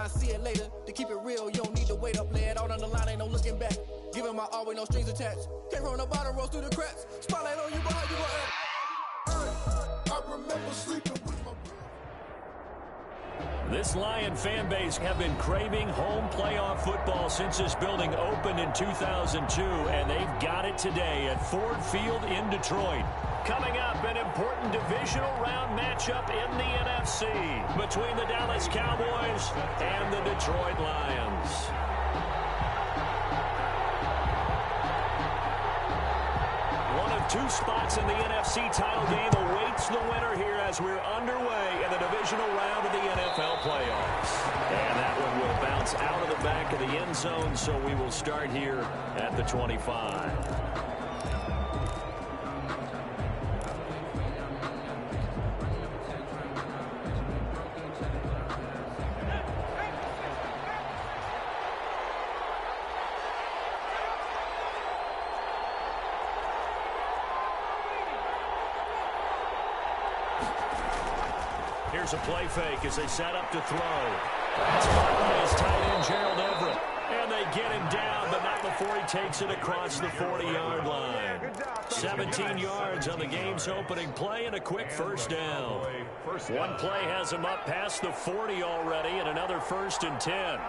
now, see it later. To keep it real, you don't need to wait up. Lay it out on the line, ain't no looking back. Giving my all with no strings attached. Came from the bottom, rose through the cracks. Spotlight on you, but how you gon' act? I remember sleeping with my... This Lion fan base have been craving home playoff football since this building opened in 2002, and they've got it today at Ford Field in Detroit. Coming up, an important divisional round matchup in the NFC between the Dallas Cowboys and the Detroit Lions. One of two spots in the NFC title game awaits the winner here as we're underway in the divisional round of the NFL playoffs. And that one will bounce out of the back of the end zone, so we will start here at the 25. Here's a play fake as they set up to throw. Spot by his tight end, Gerald Everett. And they get him down, but not before he takes it across the 40-yard line. 17 yards on the game's opening play and a quick first down. One play has him up past the 40 already and another 1st and 10.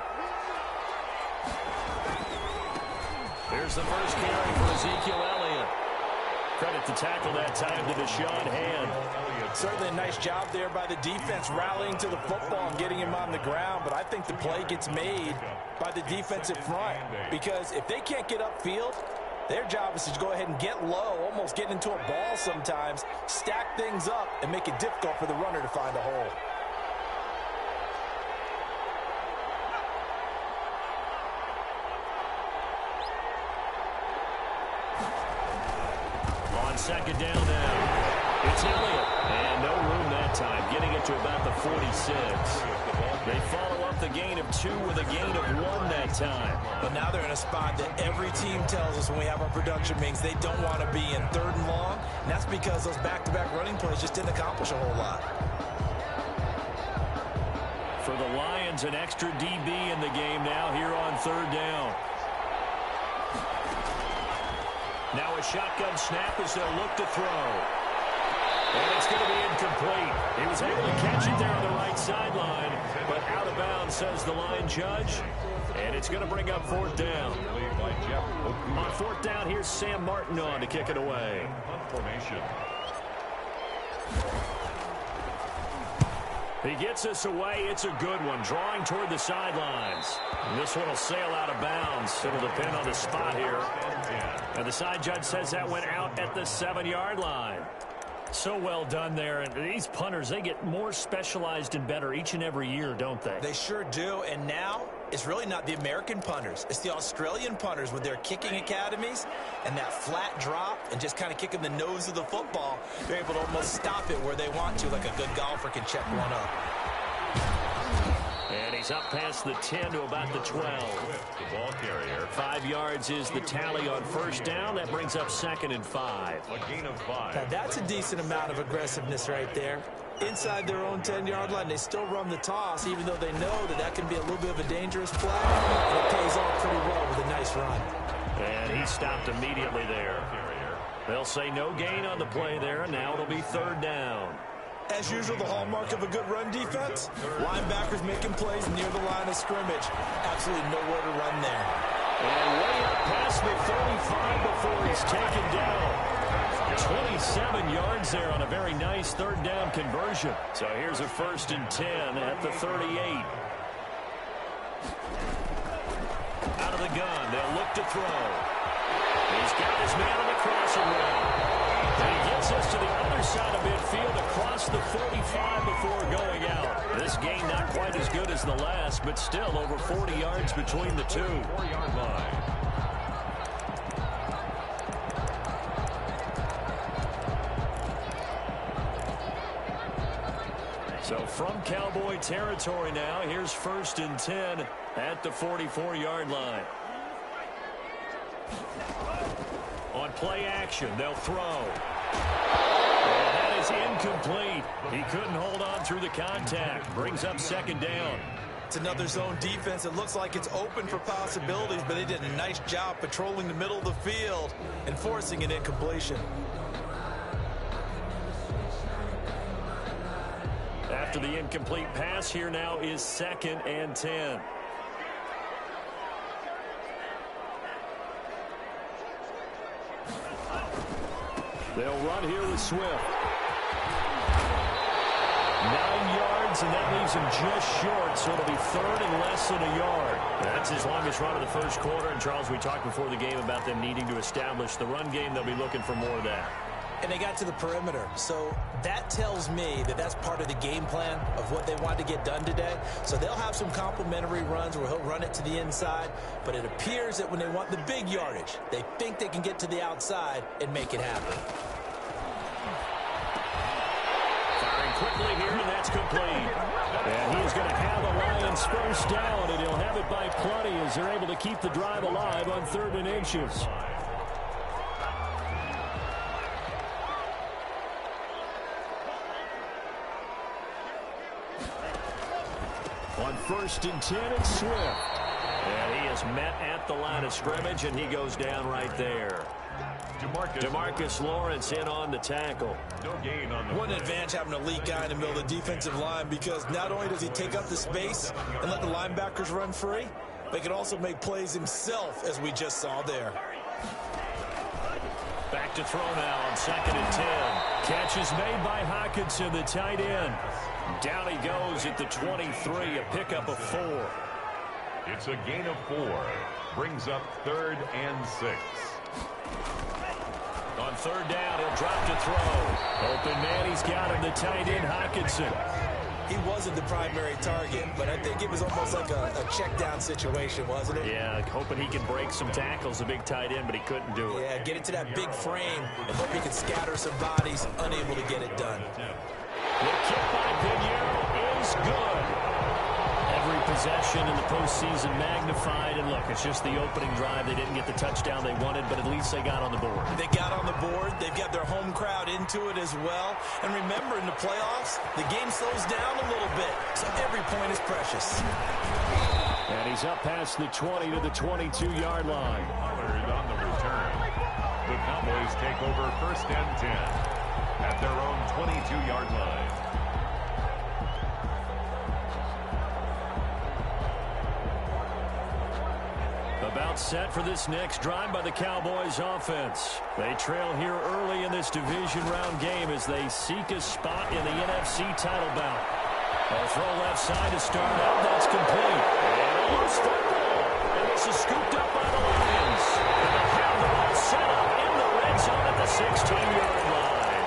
Here's the first carry for Ezekiel Elliott. Credit to tackle that time to Deshaun Hand. Certainly a nice job there by the defense rallying to the football and getting him on the ground, but I think the play gets made by the defensive front because if they can't get upfield, their job is to go ahead and get low, almost get into a ball sometimes, stack things up, and make it difficult for the runner to find a hole. On second down now. It's Elliott, and no room that time, getting it to about the 46. They follow up the gain of 2 with a gain of 1 that time. But now they're in a spot that every team tells us when we have our production meetings they don't want to be in 3rd and long, and that's because those back-to-back running plays just didn't accomplish a whole lot. For the Lions, an extra DB in the game now here on 3rd down. Now a shotgun snap as they'll look to throw. And it's going to be incomplete. He was able to catch it there on the right sideline, but out of bounds, says the line judge. And it's going to bring up 4th down. On 4th down, here's Sam Martin on to kick it away. He gets us away. It's a good one, drawing toward the sidelines. And this one will sail out of bounds. It'll depend on the spot here. And the side judge says that went out at the 7-yard line. So well done there. And these punters, they get more specialized and better each and every year, don't they? They sure do. And now it's really not the American punters. It's the Australian punters with their kicking academies and that flat drop and just kind of kicking the nose of the football. They're able to almost stop it where they want to, like a good golfer can check one up. And he's up past the 10 to about the 12. The ball carrier. 5 yards is the tally on 1st down. That brings up 2nd and 5. A gain of 5. Now that's a decent amount of aggressiveness right there. Inside their own 10-yard line, they still run the toss, even though they know that that can be a little bit of a dangerous play. And it pays off pretty well with a nice run. And he stopped immediately there. They'll say no gain on the play there, and now it'll be 3rd down. As usual, the hallmark of a good run defense, linebackers making plays near the line of scrimmage. Absolutely nowhere to run there. And way up past the 35 before he's taken down. 27 yards there on a very nice 3rd down conversion. So here's a 1st and 10 at the 38. Out of the gun, they'll look to throw. He's got his man on the crossing route. And he gets us to the other side of midfield across the 45 before going out. This gain not quite as good as the last, but still over 40 yards between the two. 4-yard line. So from Cowboy territory now, here's 1st and 10 at the 44-yard line. On play action, they'll throw. And that is incomplete. He couldn't hold on through the contact. Brings up 2nd down. It's another zone defense. It looks like it's open for possibilities, but they did a nice job patrolling the middle of the field and forcing an incompletion. After the incomplete pass, here now is 2nd and 10. They'll run here with Swift. 9 yards, and that leaves him just short, so it'll be 3rd and less than a yard. That's his longest run of the first quarter, and Charles, we talked before the game about them needing to establish the run game. They'll be looking for more of that. And they got to the perimeter, so that tells me that that's part of the game plan of what they want to get done today. So they'll have some complementary runs where he'll run it to the inside, but it appears that when they want the big yardage, they think they can get to the outside and make it happen. Firing quickly here, and that's complete. And he's going to have the Lions first down, and he'll have it by plenty as they're able to keep the drive alive on 3rd and inches. On 1st and 10, it's Swift. And he is met at the line of scrimmage, and he goes down right there. DeMarcus Lawrence in on the tackle. What an advantage having an elite guy in the middle of the defensive line, because not only does he take up the space and let the linebackers run free, but he can also make plays himself, as we just saw there. Back to throw now on 2nd and 10. Catch is made by Hockenson, the tight end. Down he goes at the 23, a pickup of 4. It's a gain of 4. Brings up 3rd and 6. On 3rd down, he'll drop to throw. Open man, he's got him, the tight end, Hockenson. He wasn't the primary target, but I think it was almost like a check down situation, wasn't it? Yeah, hoping he can break some tackles, a big tight end, but he couldn't do it. Yeah, get it to that big frame and hope he can scatter some bodies, unable to get it done. The kick by Pinheiro is good. Every possession in the postseason magnified, and look, it's just the opening drive. They didn't get the touchdown they wanted, but at least they got on the board. They got on the board. They've got their home crowd into it as well. And remember, in the playoffs, the game slows down a little bit, so every point is precious. And he's up past the 20 to the 22-yard line. Pollard on the return. The Cowboys take over 1st and 10 at their own 22-yard line. About set for this next drive by the Cowboys offense. They trail here early in this division round game as they seek a spot in the NFC title bout. They'll throw left side to start out. That's complete. And a loose football. And this is scooped up by the Lions. And they'll have the ball set up in the red zone at the 16-yard line.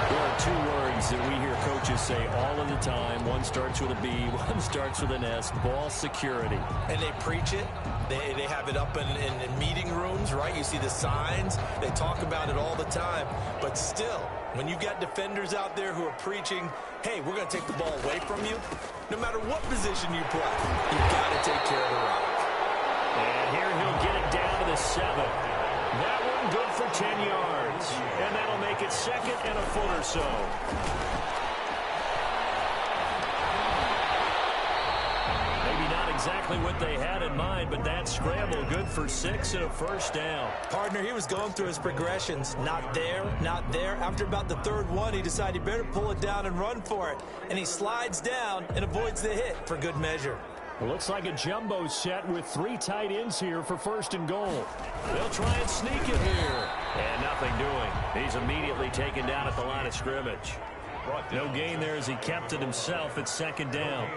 There are 2 words that we hear coaches say all of the time. One starts with a B, one starts with an S. Ball security. And they preach it. They have it up in meeting rooms, right? You see the signs. They talk about it all the time. But still, when you've got defenders out there who are preaching, hey, we're going to take the ball away from you, no matter what position you play, you've got to take care of the rock. And here he'll get it down to the 7. That one good for 10 yards. And that'll make it 2nd and a foot or so. Exactly what they had in mind, but that scramble good for 6 and a first down. Partner, he was going through his progressions. Not there, not there. After about the 3rd one, he decided he better pull it down and run for it. And he slides down and avoids the hit for good measure. It looks like a jumbo set with 3 tight ends here for 1st and goal. They'll try and sneak it here. And nothing doing. He's immediately taken down at the line of scrimmage. No gain there as he kept it himself at 2nd down.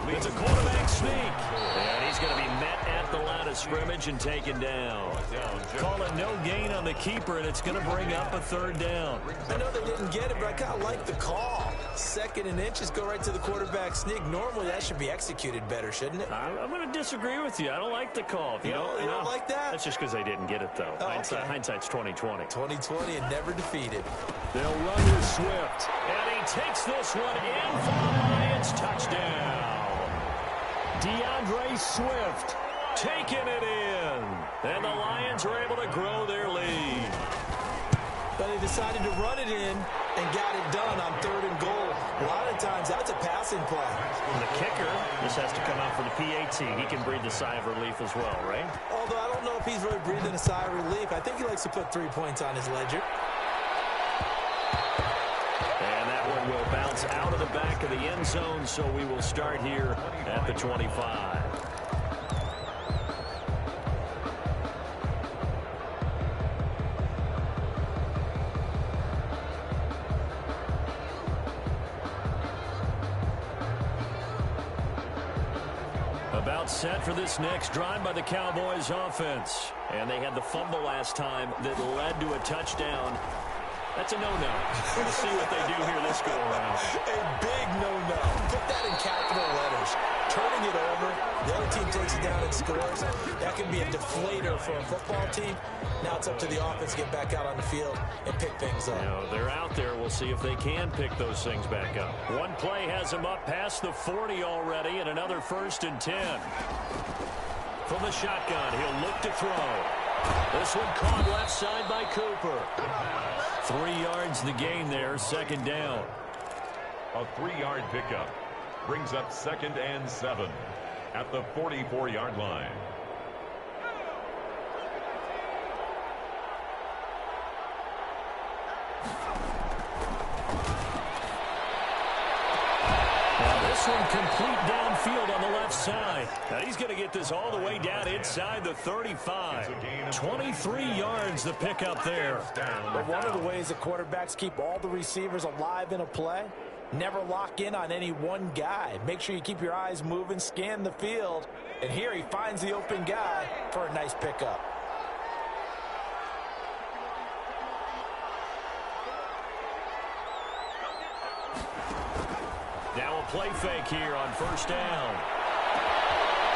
It's a quarterback sneak. And he's going to be met at the line of scrimmage and taken down. Call it no gain on the keeper, and it's going to bring up a 3rd down. I know they didn't get it, but I kind of like the call. 2nd and inches, go right to the quarterback sneak. Normally, that should be executed better, shouldn't it? I'm going to disagree with you. I don't like the call. You don't like that? That's just because they didn't get it, though. Oh, okay. Hindsight's 20/20. 20/20 and never defeated. They'll run with Swift. And he takes this one in for the Lions. Touchdown. DeAndre Swift taking it in. And the Lions are able to grow their lead. But they decided to run it in and got it done on 3rd and goal. A lot of times that's a pass passing play. And the kicker, this has to come out for the PAT. He can breathe a sigh of relief as well, right? Although I don't know if he's really breathing a sigh of relief. I think he likes to put 3 points on his ledger. And that one will bounce out of the back of the end zone, so we will start here at the 25. About set for this next drive by the Cowboys offense. And they had the fumble last time that led to a touchdown. That's a no-no. We'll see what they do here this go-around. A big no-no. Put that in capital letters. Turning it over, the other team takes it down and scores. That can be a deflator for a football team. Now it's up to the offense to get back out on the field and pick things up. Now, they're out there. We'll see if they can pick those things back up. One play has them up past the 40 already, and another 1st and 10. From the shotgun, he'll look to throw. This one caught left side by Cooper. 3 yards the gain there, 2nd down. A 3-yard pickup brings up 2nd and 7 at the 44-yard line. This one complete downfield on the left side. Now he's going to get this all the way down inside the 35. 23 yards the pickup there. But one of the ways that quarterbacks keep all the receivers alive in a play, never lock in on any one guy. Make sure you keep your eyes moving, scan the field. And here he finds the open guy for a nice pickup. Now a play fake here on 1st down.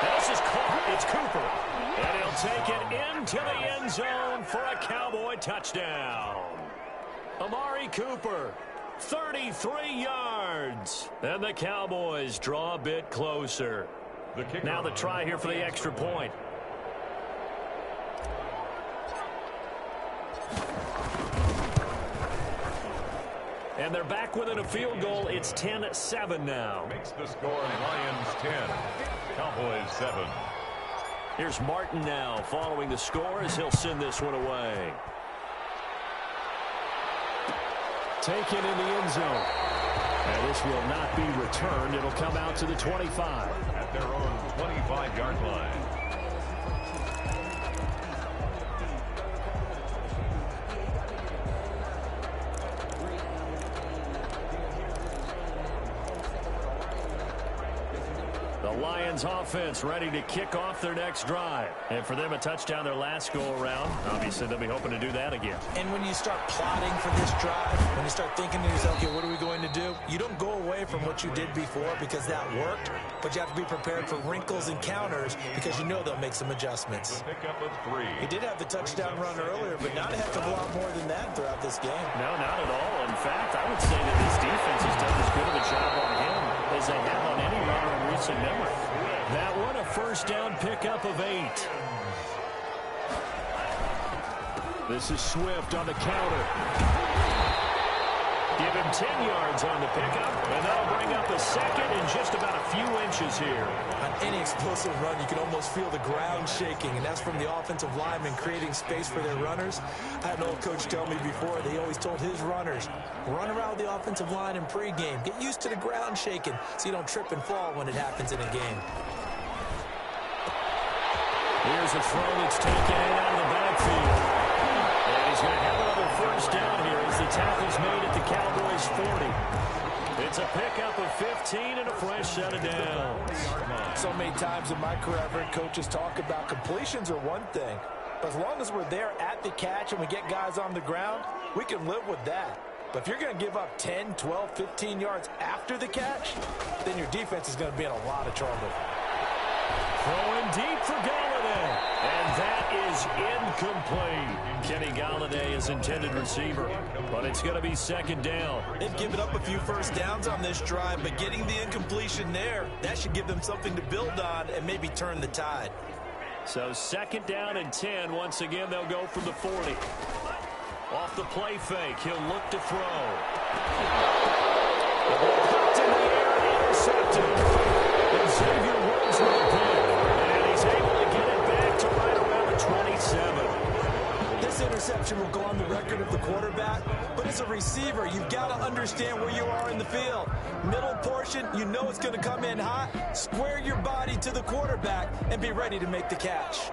This is caught. It's Cooper. And he'll take it into the end zone for a Cowboy touchdown. Amari Cooper, 33 yards. And the Cowboys draw a bit closer. Now the try here for the extra point. And they're back within a field goal. It's 10-7 now. Makes the score Lions 10, Cowboys 7. Here's Martin now following the score as he'll send this one away. Taken in the end zone. And this will not be returned. It'll come out to the 25. At their own 25-yard line. The Lions offense ready to kick off their next drive. And for them, a touchdown their last go-around. Obviously, they'll be hoping to do that again. And when you start plotting for this drive, when you start thinking to yourself, okay, what are we going to do? You don't go away from what you did before because that worked, but you have to be prepared for wrinkles and counters because you know they'll make some adjustments. Pickup of 3. He did have the touchdown run earlier, but not a heck of a lot more than that throughout this game. No, not at all. In fact, I would say that his defense has done as good of a job on him as they have on any runner in recent memory. That one, a 1st down pickup of 8. This is Swift on the counter. Give him 10 yards on the pickup, and that'll bring up a 2nd in just about a few inches here. On any explosive run, you can almost feel the ground shaking, and that's from the offensive linemen creating space for their runners. I had an old coach tell me before, they always told his runners, run around the offensive line in pregame. Get used to the ground shaking so you don't trip and fall when it happens in a game. Here's a throw that's taken in out of the backfield. And he's going to have another 1st down here as the tackle's made at the Cowboys 40. It's a pickup of 15 and a fresh set of downs. So many times in my career, I've heard coaches talk about completions are one thing. But as long as we're there at the catch and we get guys on the ground, we can live with that. But if you're going to give up 10, 12, 15 yards after the catch, then your defense is going to be in a lot of trouble. Throwing deep for Galladay. And that is incomplete. Kenny Galladay is intended receiver, but it's going to be 2nd down. They've given up a few 1st downs on this drive, but getting the incompletion there, that should give them something to build on and maybe turn the tide. So 2nd down and 10. Once again, they'll go from the 40. Off the play fake, he'll look to throw. The ball popped in the air, intercepted receiver, you've got to understand where you are in the field. Middle portion, you know it's going to come in hot. Square your body to the quarterback and be ready to make the catch.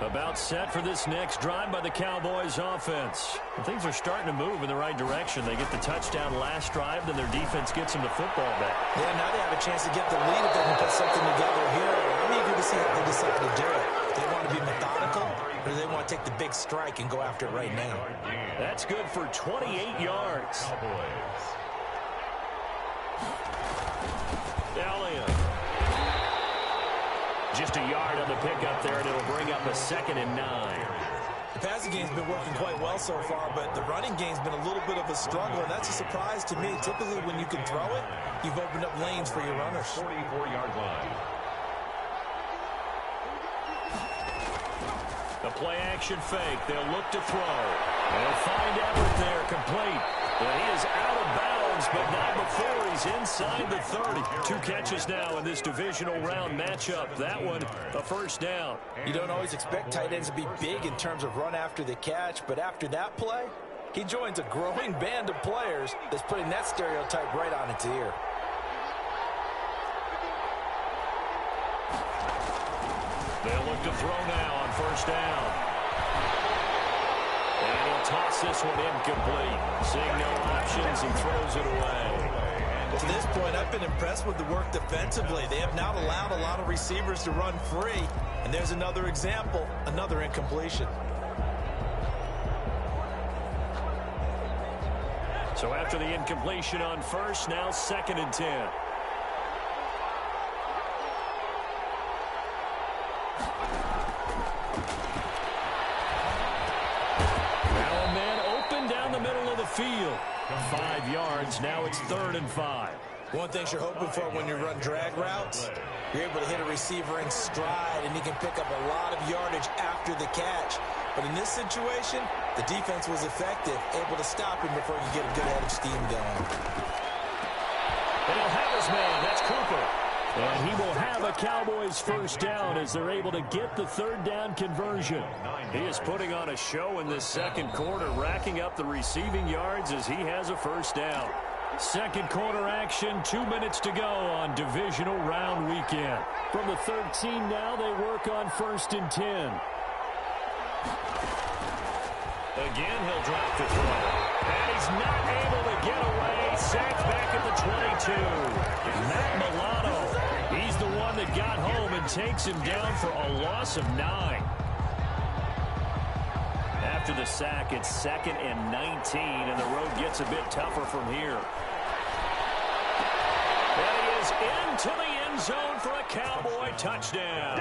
About set for this next drive by the Cowboys offense. And things are starting to move in the right direction. They get the touchdown last drive, then their defense gets them the football back. Yeah, now they have a chance to get the lead if they can put something together here. I'm eager to see how they decide to do it. They want to be methodical, or do they want to take the big strike and go after it right now? That's good for 28 yards. Elliott. Just a yard on the pickup there, and it'll bring up a 2nd and 9. The passing game's been working quite well so far, but the running game's been a little bit of a struggle, and that's a surprise to me. Typically, when you can throw it, you've opened up lanes for your runners. 44-yard line. The play-action fake. They'll look to throw. They'll find Everett there, complete. And he is out of bounds, but not before he's inside the 30. 2 catches now in this divisional round matchup. That one, a first down. You don't always expect tight ends to be big in terms of run after the catch, but after that play, he joins a growing band of players that's putting that stereotype right on its ear. They'll look to throw now on first down. And he'll toss this one incomplete. Seeing no options, he throws it away. To this point, I've been impressed with the work defensively. They have not allowed a lot of receivers to run free. And there's another example, another incompletion. So after the incompletion on first, now 2nd and 10. Field. 5 yards. Now it's 3rd and 5. One thing you're hoping for when you run drag routes, you're able to hit a receiver in stride, and he can pick up a lot of yardage after the catch. But in this situation, the defense was effective, able to stop him before he could get a good head of steam going. And he'll have his man. That's Cooper. And he will have a Cowboys first down as they're able to get the 3rd down conversion. He is putting on a show in this second quarter, racking up the receiving yards as he has a first down. Second quarter action, 2 minutes to go on divisional round weekend. From the 13 now, they work on 1st and 10. Again, he'll drop the throw. And he's not able to get away. Sacked back at the 22. Matt Milano. He's the one that got home and takes him down for a loss of 9. After the sack, it's 2nd and 19, and the road gets a bit tougher from here. And he is into the end zone for a Cowboy touchdown.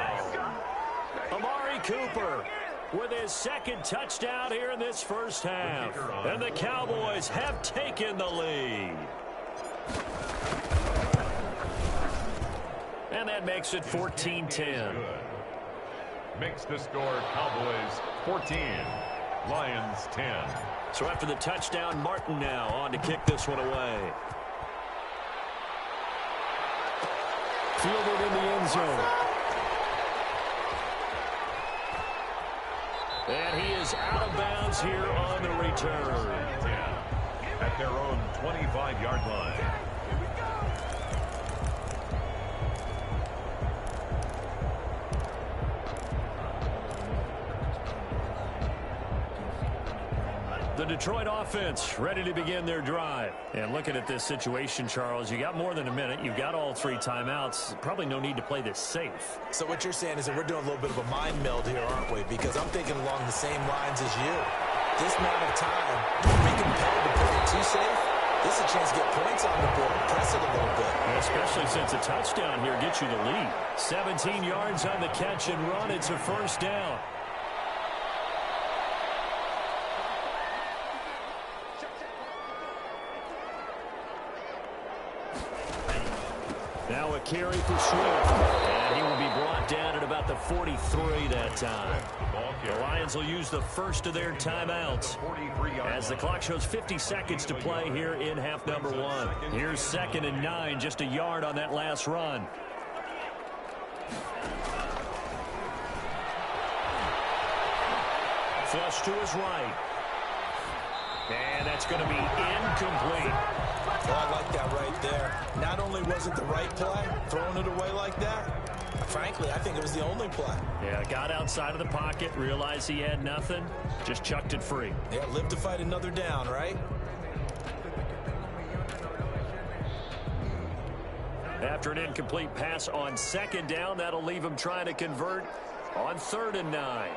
Amari Cooper with his 2nd touchdown here in this first half. And the Cowboys have taken the lead. And that makes it 14-10. Makes the score Cowboys 14, Lions 10. So after the touchdown, Martin now on to kick this one away. Fielded in the end zone. And he is out of bounds here on the return. At their own 25-yard line. The Detroit offense ready to begin their drive. And looking at this situation, Charles, you got more than a minute. You've got all 3 timeouts. Probably no need to play this safe. So what you're saying is that we're doing a little bit of a mind meld here, aren't we? Because I'm thinking along the same lines as you. This amount of time, be compelled to play it too safe. This is a chance to get points on the board. Press it a little bit. Especially since a touchdown here gets you the lead. 17 yards on the catch and run. It's a first down. Now a carry for Swift. And he will be brought down at about the 43 that time. The Lions will use the first of their timeouts as the clock shows 50 seconds to play here in half number 1. Here's 2nd and 9, just a yard on that last run. Flush to his right. And that's going to be incomplete. Well, I like that right there. Not only was it the right play, throwing it away like that, frankly, I think it was the only play. Yeah, got outside of the pocket, realized he had nothing, just chucked it free. Yeah, live to fight another down, right? After an incomplete pass on second down, that'll leave him trying to convert on 3rd and 9.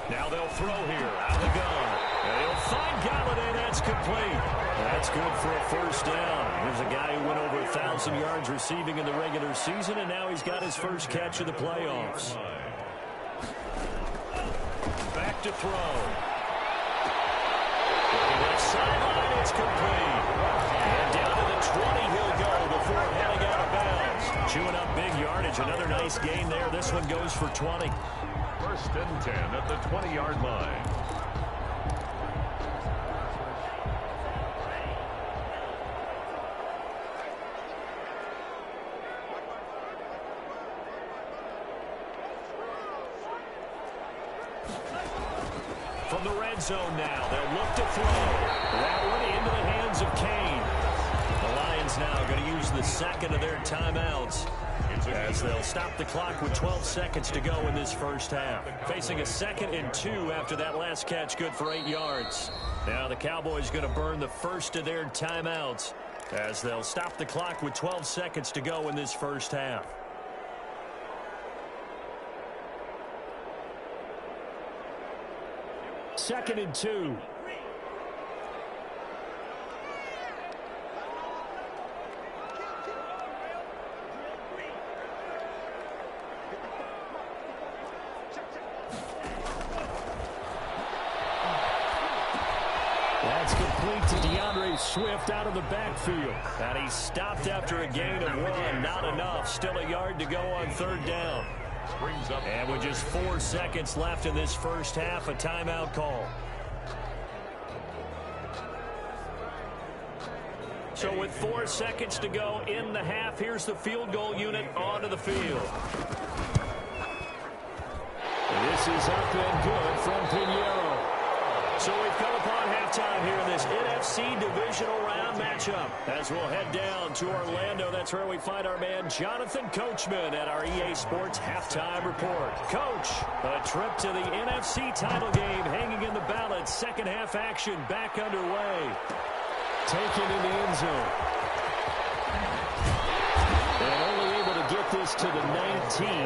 Now they'll throw here, out of the gun. And he'll find Galladay, that's complete. That's good for a first down. Here's a guy who went over 1,000 yards receiving in the regular season, and now he's got his first catch of the playoffs. Back to throw. Left sideline, it's complete. And down to the 20 he'll go before heading out of bounds. Chewing up big yardage, another nice gain there. This one goes for 20. 1st and 10 at the 20-yard line. From the red zone now, they'll look to throw. That one into the hands of Kane. The Lions now going to use the second of their timeouts as they'll stop the clock with 12 seconds to go in this first half. Facing a 2nd and 2 after that last catch, good for 8 yards. Now the Cowboys going to burn the first of their timeouts as they'll stop the clock with 12 seconds to go in this first half. Second and 2. That's complete to DeAndre Swift out of the backfield. And he stopped after a gain of 1. Not enough. Still a yard to go on 3rd down. And with just 4 seconds left in this first half, a timeout call. So with 4 seconds to go in the half, here's the field goal unit onto the field. This is up and good from Pinheiro. So we've come upon halftime here in this NFC Divisional Round matchup. As we'll head down to Orlando, that's where we find our man Jonathan Coachman at our EA Sports Halftime Report. Coach, a trip to the NFC title game hanging in the balance. Second half action back underway. Taken in the end zone. And only able to get this to the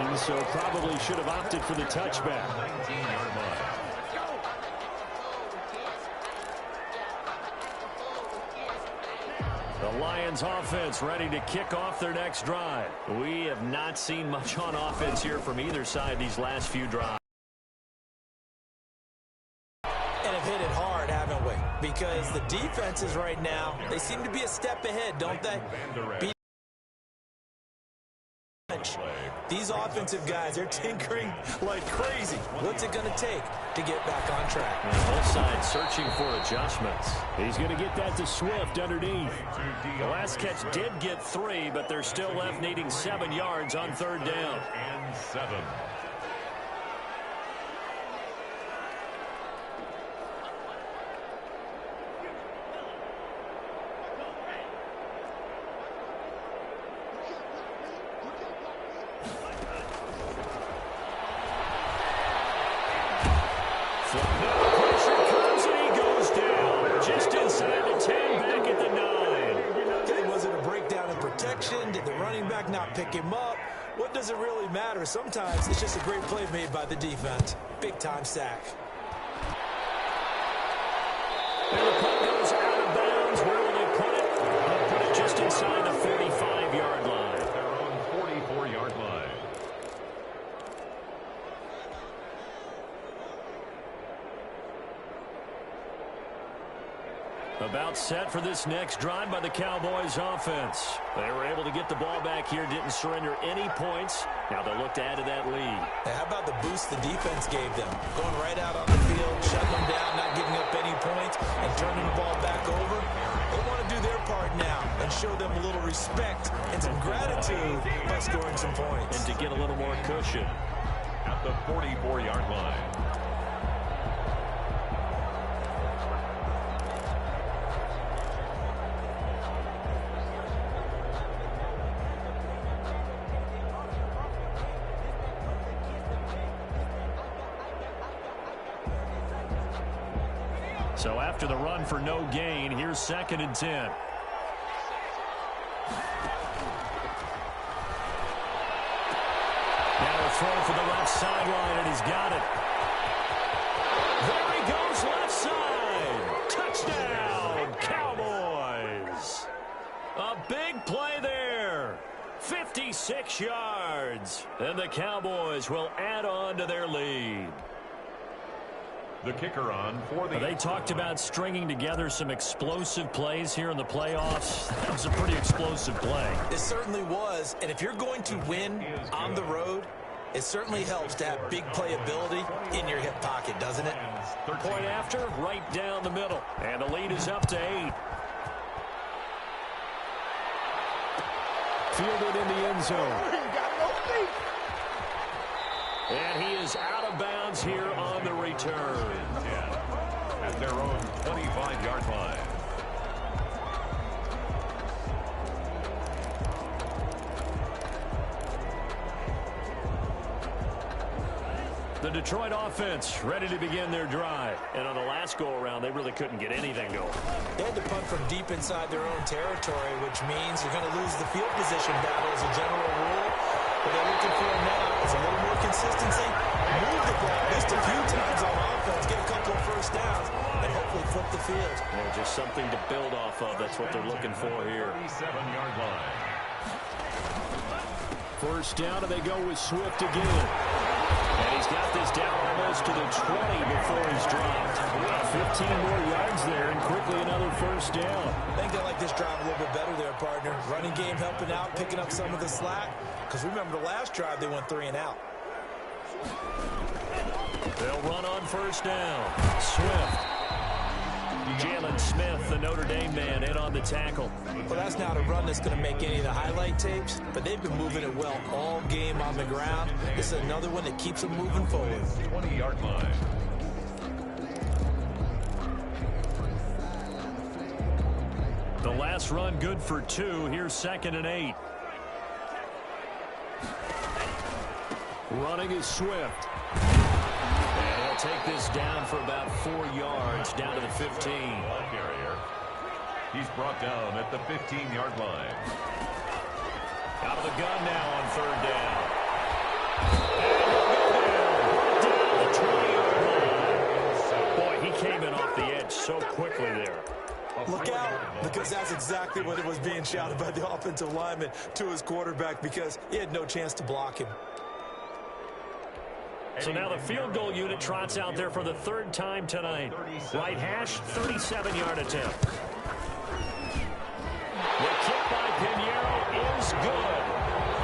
19, so probably should have opted for the touchback. 19-yard line. The Lions offense ready to kick off their next drive. We have not seen much on offense here from either side these last few drives. And have hit it hard, haven't we? Because the defenses right now, they seem to be a step ahead, don't they? These offensive guys, they're tinkering like crazy. What's it going to take to get back on track? And both sides searching for adjustments. He's going to get that to Swift underneath. The last catch did get 3, but they're still left needing 7 yards on 3rd down. And 7. Pressure comes and he goes down. Just inside the 10, back at the 9. Okay, was it a breakdown in protection? Did the running back not pick him up? What does it really matter? Sometimes it's just a great play made by the defense. Big-time sack. And the punt goes out of bounds. Where will they put it? They'll put it just inside the 45-yard line. Their own 44-yard line. About set for this next drive by the Cowboys offense. They were able to get the ball back here, didn't surrender any points. Now they'll look to add to that lead. Hey, how about the boost the defense gave them? Going right out on the field, shutting them down, not giving up any points, and turning the ball back over. They want to do their part now and show them a little respect and some gratitude by scoring some points. And to get a little more cushion. At at the 44-yard line. So after the run for no gain, here's 2nd and 10. Now a throw for the left sideline, and he's got it. There he goes, left side. Touchdown, Cowboys. A big play there. 56 yards. And the Cowboys will add on to their lead. The kicker on for the... They talked about stringing together some explosive plays here in the playoffs. That was a pretty explosive play. It certainly was. And if you're going to win on the road, it certainly helps to have big playability in your hip pocket, doesn't it? Point after, right down the middle. And the lead is up to 8. Fielded in the end zone. And he is out of bounds here on the return. At their own 25-yard line. The Detroit offense ready to begin their drive. And on the last go-around, they really couldn't get anything going. They had to punt from deep inside their own territory, which means you're going to lose the field position battle as a general rule. What they're looking for now is a little more consistency, move the ball at least a few times on offense, get a couple of first downs, and hopefully flip the field. Yeah, just something to build off of. That's what they're looking for here. 37-yard line. First down, and they go with Swift again. And he's got this down almost to the 20 before he's dropped. 15 more yards there, and quickly another first down. I think they like this drive a little bit better there, partner. Running game helping out, picking up some of the slack. Because remember, the last drive, they went 3 and out. They'll run on first down. Swift. Jalen Smith, the Notre Dame man, in on the tackle. Well, that's not a run that's going to make any of the highlight tapes, but they've been moving it well all game on the ground. This is another one that keeps them moving forward. 20-yard line. The last run good for 2. Here's 2nd and 8. Running is Swift. And he'll take this down for about 4 yards, down to the 15. Carrier. He's brought down at the 15-yard line. Out of the gun now on 3rd down. And down the 20-yard line. Boy, he came in off the edge so quickly there. Look out, because that's exactly what it was being shouted by the offensive lineman to his quarterback, because he had no chance to block him. So now the field goal unit trots out there for the 3rd time tonight. Right hash, 37-yard attempt. The kick by Pinheiro is good.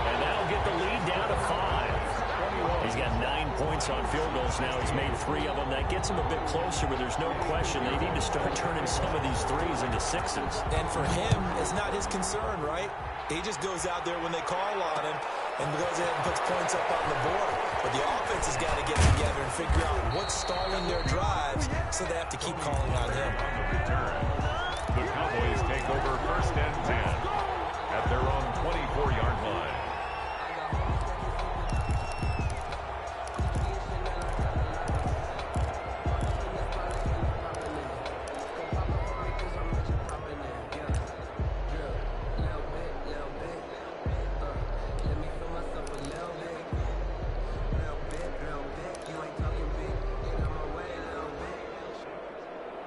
And that'll get the lead down to 5. He's got 9 points on field goals now. He's made 3 of them. That gets him a bit closer, but there's no question they need to start turning some of these 3s into 6s. And for him, it's not his concern, right? He just goes out there when they call on him and goes ahead and puts points up on the board. But the offense has got to get together and figure out what's stalling their drives, so they have to keep calling on him. The Cowboys take over 1st and 10 at their own 24-yard line.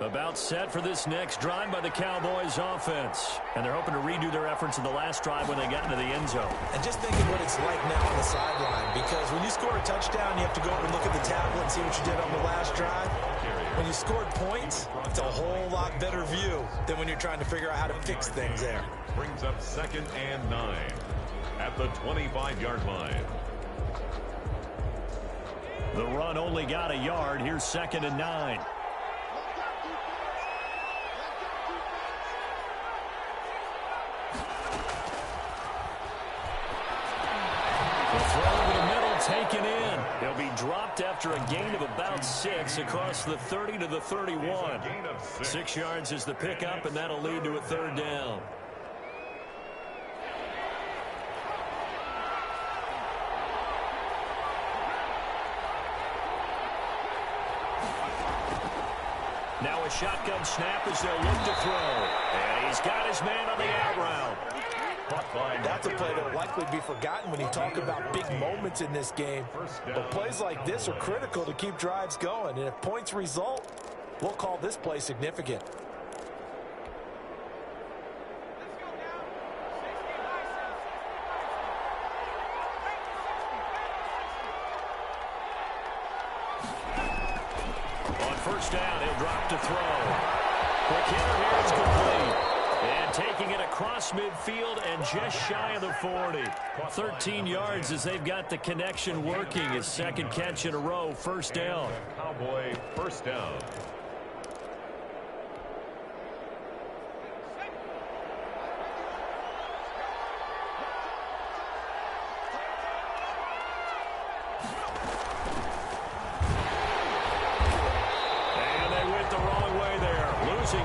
About set for this next drive by the Cowboys offense. And they're hoping to redo their efforts in the last drive when they got into the end zone. And just think of what it's like now on the sideline, because when you score a touchdown, you have to go over and look at the tablet and see what you did on the last drive. When you scored points, it's a whole lot better view than when you're trying to figure out how to fix things there. Brings up 2nd and 9 at the 25-yard line. The run only got a yard. Here's 2nd and 9. taken in. He'll be dropped after a gain of about 6 across the 30 to the 31. 6 yards is the pickup, and that'll lead to a 3rd down. Now a shotgun snap as they'll look to throw. And he's got his man on the out route. That's a play that will likely be forgotten when you talk about big moments in this game. But plays like this are critical to keep drives going. And if points result, we'll call this play significant. On first down, he'll drop to throw. Quick hitter here is complete. And taking it across midfield and just shy of the 40. 13 yards as they've got the connection working. His 2nd catch in a row, 1st down. Cowboy, 1st down.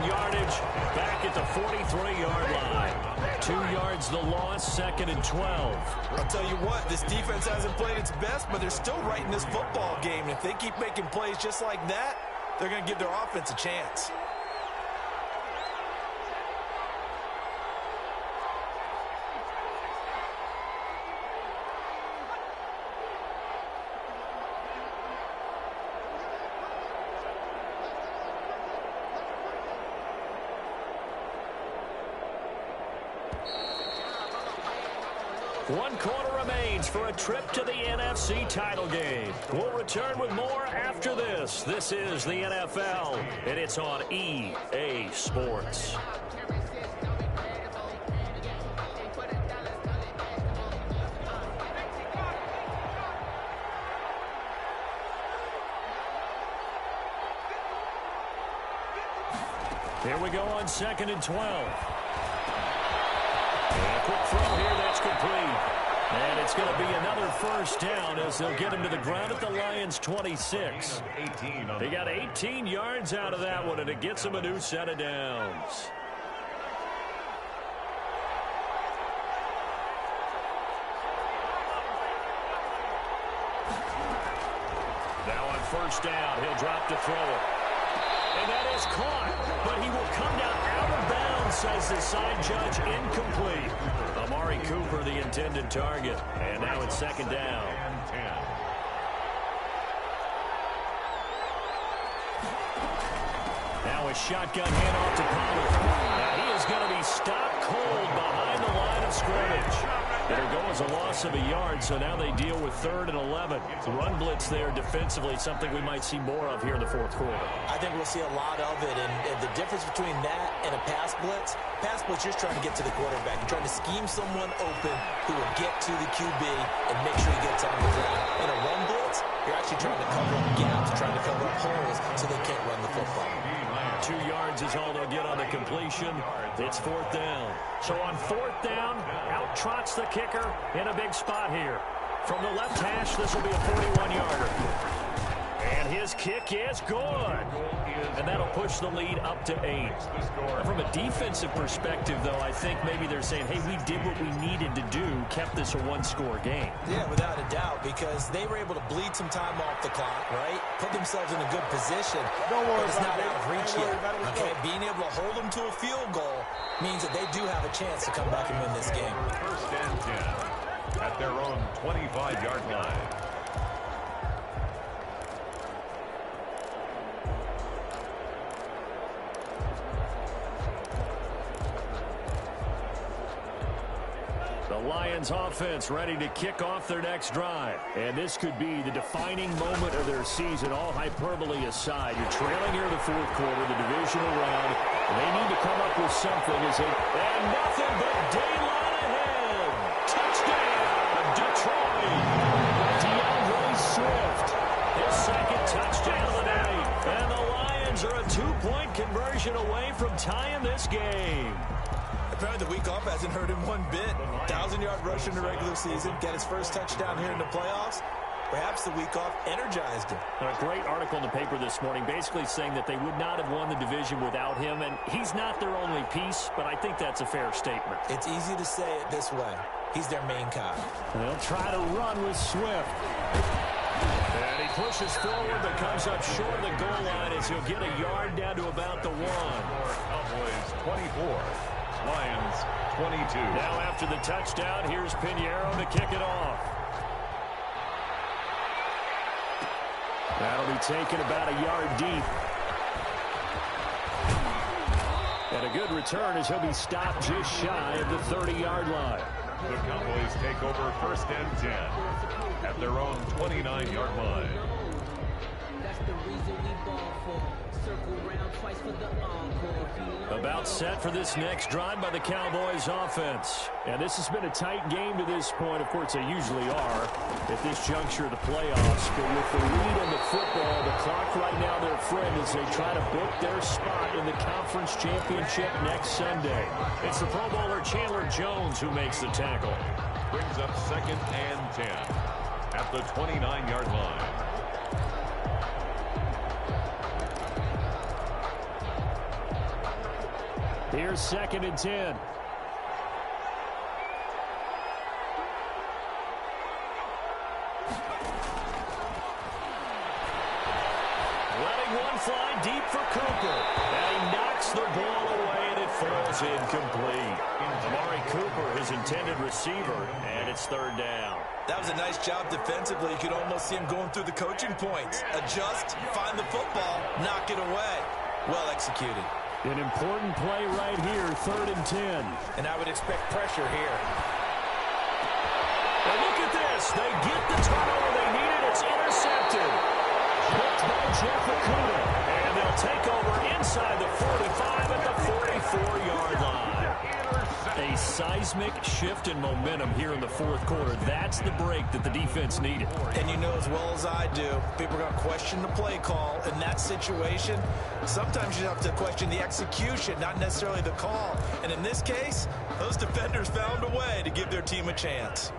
Yardage back at the 43-yard line. 2 yards the loss, 2nd and 12. I'll tell you what, this defense hasn't played its best, but they're still right in this football game. And if they keep making plays just like that, they're going to give their offense a chance. One quarter remains for a trip to the NFC title game. We'll return with more after this. This is the NFL, and it's on EA Sports. Here we go on 2nd and 12. And a quick throw here, that's complete. And it's going to be another 1st down as they'll get him to the ground at the Lions' 26. They got 18 yards out of that one, and it gets them a new set of downs. Now on 1st down, he'll drop to throw it. And that is caught, but he will come down out of bounds, says the side judge, incomplete. Amari Cooper, the intended target. And now it's 2nd down. Now a shotgun handoff to Pollard. Now he is going to be stopped cold behind the line of scrimmage. It'll go as a loss of a yard, so now they deal with 3rd and 11. Run blitz there defensively, something we might see more of here in the 4th quarter. I think we'll see a lot of it, and the difference between that and a pass blitz, you're just trying to get to the quarterback. You're trying to scheme someone open who will get to the QB and make sure he gets on the ground. In a run blitz, you're actually trying to cover up gaps, trying to cover up holes so they can't run the football. 2 yards is all they'll get on the completion. It's 4th down. So on 4th down, out trots the kicker in a big spot here. From the left hash, this will be a 41-yarder. And his kick is good. And that'll push the lead up to 8. From a defensive perspective, though, I think maybe they're saying, hey, we did what we needed to do, kept this a 1-score game. Yeah, without a doubt, because they were able to bleed some time off the clock, right? Put themselves in a good position. Don't worry, but it's not about out of reach Don't yet. worry, Okay, being able to hold them to a field goal means that they do have a chance to come back and win this game. 1st and 10 at their own 25-yard line. The Lions offense ready to kick off their next drive. And this could be the defining moment of their season, all hyperbole aside. You're trailing here in the 4th quarter, the divisional round. They need to come up with something as they... And nothing but daylight ahead. Touchdown, Detroit. DeAndre Swift. His 2nd touchdown of the night. And the Lions are a 2-point conversion away from tying this game. Apparently the week off hasn't hurt him one bit. 1,000-yard rush in the regular season, get his first touchdown here in the playoffs. Perhaps the week off energized him. A great article in the paper this morning basically saying that they would not have won the division without him, and he's not their only piece, but I think that's a fair statement. It's easy to say it this way. He's their main guy. They'll try to run with Swift. And he pushes forward but comes up short of the goal line as he'll get a yard down to about the 1. Cowboys 24, Lions 22. Now after the touchdown, here's Pinheiro to kick it off. That'll be taken about a yard deep. And a good return as he'll be stopped just shy of the 30-yard line. The Cowboys take over 1st and 10 at their own 29-yard line. That's the reason we ball for. Circle round twice for the encore. About set for this next drive by the Cowboys offense. And this has been a tight game to this point. Of course, they usually are at this juncture of the playoffs. But with the lead in the football, the clock right now their friend as they try to book their spot in the conference championship next Sunday. It's the Pro Bowler Chandler Jones who makes the tackle. Brings up 2nd and 10 at the 29-yard line. Here's 2nd and 10. Letting one fly deep for Cooper. And he knocks the ball away, and it falls incomplete. Amari Cooper, his intended receiver, and it's 3rd down. That was a nice job defensively. You could almost see him going through the coaching points. Adjust, find the football, knock it away. Well executed. An important play right here, 3rd and 10. And I would expect pressure here. And look at this. They get the turnover they needed. It's intercepted. Picked by Jeff Okudah. And they'll take over inside the 45 at the 44-yard line. A seismic shift in momentum here in the 4th quarter. That's the break that the defense needed. And you know as well as I do, people are going to question the play call in that situation. Sometimes you have to question the execution, not necessarily the call. And in this case, those defenders found a way to give their team a chance.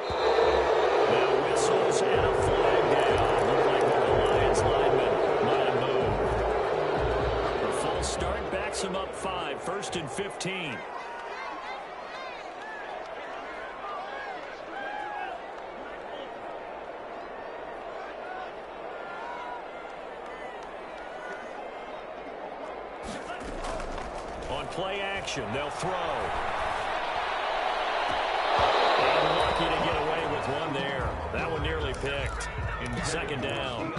Now whistles and a flag down. Looked like one of the Lions linemen might have moved. A false start backs him up 5, 1st and 15. On play action, they'll throw. And lucky to get away with one there. That one nearly picked. In 2nd down.